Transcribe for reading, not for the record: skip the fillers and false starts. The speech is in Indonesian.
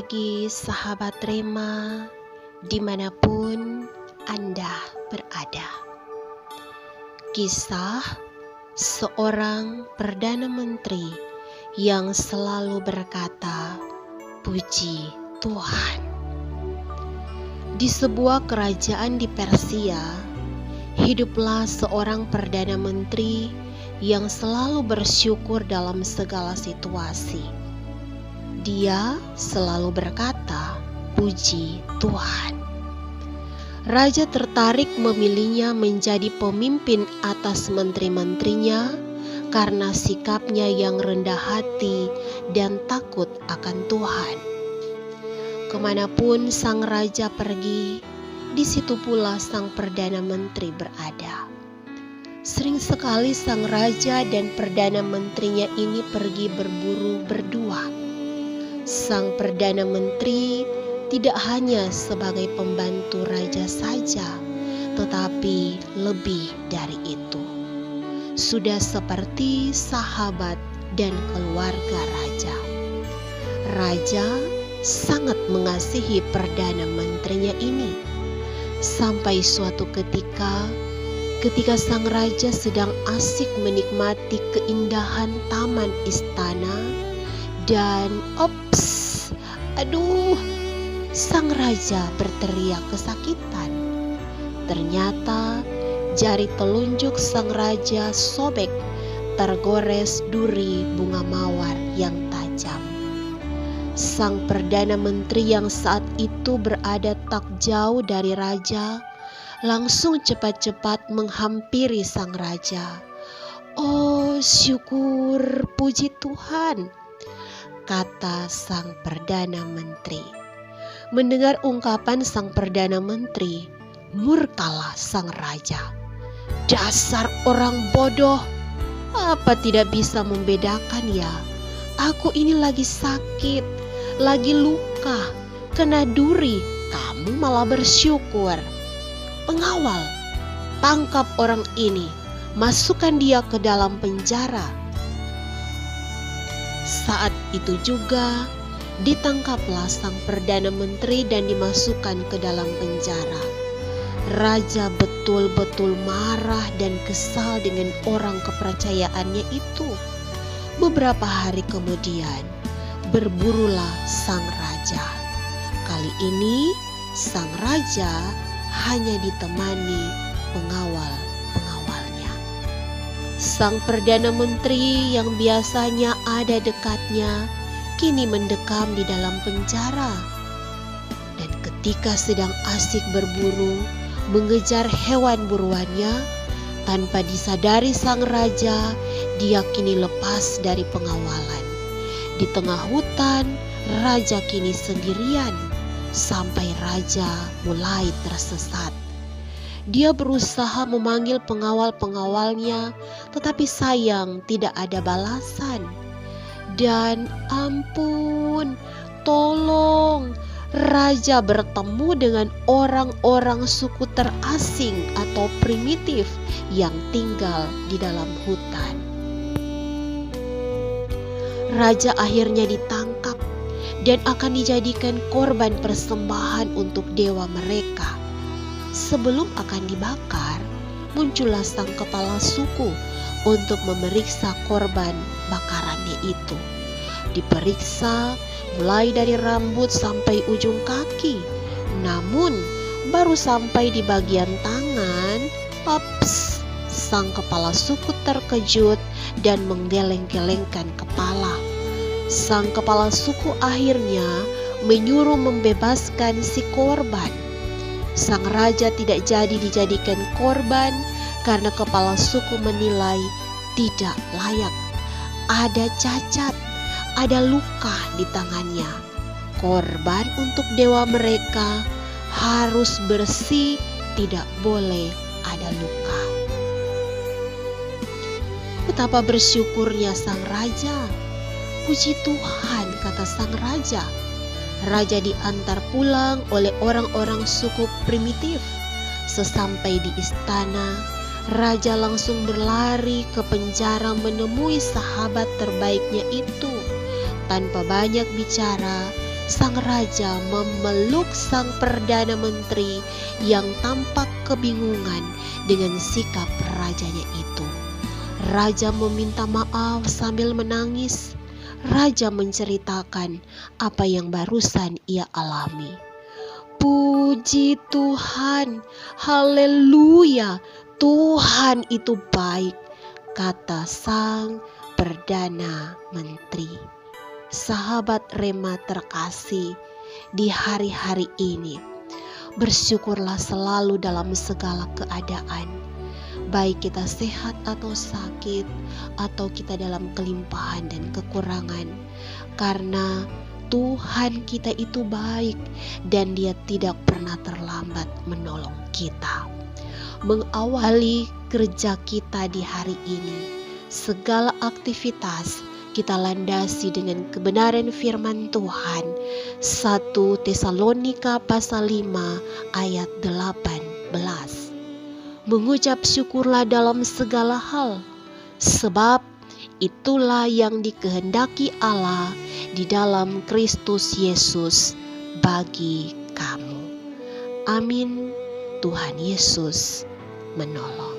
pagi sahabat Rema dimanapun Anda berada. Kisah seorang Perdana Menteri yang selalu berkata, "Puji Tuhan." Di sebuah kerajaan di Persia, hiduplah seorang Perdana Menteri yang selalu bersyukur dalam segala situasi. Dia selalu berkata, "Puji Tuhan." Raja tertarik memilihnya menjadi pemimpin atas menteri-menterinya karena sikapnya yang rendah hati dan takut akan Tuhan. Kemanapun sang raja pergi, di situ pula sang Perdana Menteri berada. Sering sekali sang raja dan Perdana Menterinya ini pergi berburu berdua. Sang Perdana Menteri tidak hanya sebagai pembantu raja saja, tetapi lebih dari itu. Sudah seperti sahabat dan keluarga raja. Raja sangat mengasihi Perdana Menterinya ini. Sampai suatu ketika sang raja sedang asik menikmati keindahan taman istana, dan sang raja berteriak kesakitan. Ternyata jari telunjuk sang raja sobek, tergores duri bunga mawar yang tajam. Sang Perdana Menteri yang saat itu berada tak jauh dari raja, langsung cepat-cepat menghampiri sang raja. "Oh, syukur, puji Tuhan," kata sang Perdana Menteri. Mendengar ungkapan sang Perdana Menteri, murkalah sang raja. "Dasar orang bodoh, apa tidak bisa membedakan ya? Aku ini lagi sakit, lagi luka, kena duri, kamu malah bersyukur. Pengawal, tangkap orang ini, masukkan dia ke dalam penjara." Saat itu juga ditangkaplah sang Perdana Menteri dan dimasukkan ke dalam penjara. Raja betul-betul marah dan kesal dengan orang kepercayaannya itu. Beberapa hari kemudian berburulah sang raja. Kali ini sang raja hanya ditemani pengawal-pengawalnya. Sang Perdana Menteri yang biasanya ada dekatnya, kini mendekam di dalam penjara. Dan ketika sedang asik berburu, mengejar hewan buruannya, tanpa disadari sang raja, dia kini lepas dari pengawalan. Di tengah hutan, raja kini sendirian, sampai raja mulai tersesat. Dia berusaha memanggil pengawal-pengawalnya, tetapi sayang tidak ada balasan. Dan ampun, tolong, raja bertemu dengan orang-orang suku terasing atau primitif yang tinggal di dalam hutan. Raja akhirnya ditangkap dan akan dijadikan korban persembahan untuk dewa mereka. Sebelum akan dibakar, muncullah sang kepala suku untuk memeriksa korban bakarannya itu. Diperiksa mulai dari rambut sampai ujung kaki. Namun baru sampai di bagian tangan, sang kepala suku terkejut dan menggeleng-gelengkan kepala. Sang kepala suku akhirnya menyuruh membebaskan si korban. Sang raja tidak jadi dijadikan korban karena kepala suku menilai tidak layak. Ada cacat, ada luka di tangannya. Korban untuk dewa mereka harus bersih, tidak boleh ada luka. Betapa bersyukurnya sang raja. "Puji Tuhan," kata sang raja. Raja diantar pulang oleh orang-orang suku primitif. Sesampai di istana, raja langsung berlari ke penjara menemui sahabat terbaiknya itu. Tanpa banyak bicara, sang raja memeluk sang perdana menteri yang tampak kebingungan dengan sikap rajanya itu. Raja meminta maaf sambil menangis. Raja menceritakan apa yang barusan ia alami. Puji Tuhan, haleluya, Tuhan itu baik, kata sang perdana menteri. Sahabat Rema terkasih, di hari-hari ini bersyukurlah selalu dalam segala keadaan. Baik kita sehat atau sakit, atau kita dalam kelimpahan dan kekurangan. Karena Tuhan kita itu baik dan Dia tidak pernah terlambat menolong kita. Mengawali kerja kita di hari ini, segala aktivitas kita landasi dengan kebenaran firman Tuhan. 1 Tesalonika pasal 5 ayat 18. Mengucap syukurlah dalam segala hal, sebab itulah yang dikehendaki Allah di dalam Kristus Yesus bagi kamu. Amin. Tuhan Yesus menolong.